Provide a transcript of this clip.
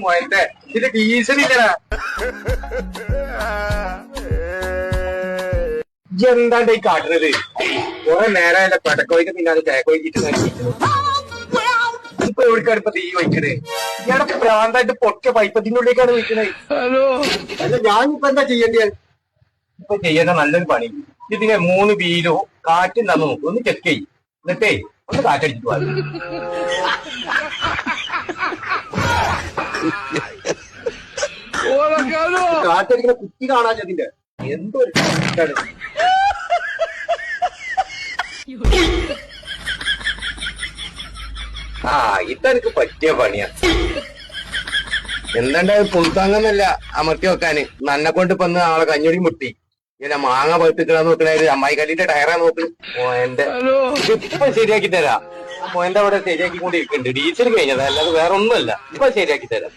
മോയന്റെ ഇത് ഡീസൽ ഇല്ലടാ. എന്താണ്ട് ഈ കാട്ടുന്നത്? കുറെ നേരം എന്റെ പെടക്കോയിക്ക് പിന്നാലെ ചേക്കോയിക്കിട്ട് ഇപ്പൊ എവിടേക്കാണ് ഇപ്പൊ തീ വയ്ക്കണേ? ഇയാളെ പ്രാന്തായിട്ട് പൊട്ടിയ പൈപ്പത്തിന്റെ ഉള്ളിലേക്കാണ് വയ്ക്കണേ. അല്ല ഞാനിപ്പോ എന്താ ചെയ്യേണ്ടത്? ഇപ്പൊ ചെയ്യേണ്ട നല്ലൊരു പണി, ഇതിനെ 3 വീലോ കാറ്റും തന്നു നോക്കും, ഒന്ന് ചെക്ക് ചെയ്യും, എന്നിട്ടേ ഒന്ന് കാറ്റടിച്ചിട്ട് പോകാം. കാറ്റടിക്കുന്ന കുത്തി കാണാൻ അതിന്റെ എന്തോ ഒരു കാറ്റാണ്. ആ ഇതെനിക്ക് പറ്റിയ പണിയാ. എന്താണ്ട് പുൽത്താങ്ങന്നല്ല അമർത്തി വെക്കാന്. നന്നെ കൊണ്ട് ഇപ്പൊ ആളെ കഞ്ഞൊടി മുട്ടി ഇങ്ങനെ മാങ്ങ പഴുത്തിക്കണെന്ന് നോക്കണ അമ്മായി കല്ലിന്റെ ടയറാ നോക്ക്. മോയന്റെ ഇപ്പൊ ശരിയാക്കി തരാം. മോയന്റെ അവിടെ ശരിയാക്കി കൊണ്ടിരിക്കുന്നുണ്ട്. ഡീസൽ കഴിഞ്ഞതാ, അല്ലാതെ വേറെ ഒന്നുമല്ല. ഇപ്പൊ ശരിയാക്കി തരാം.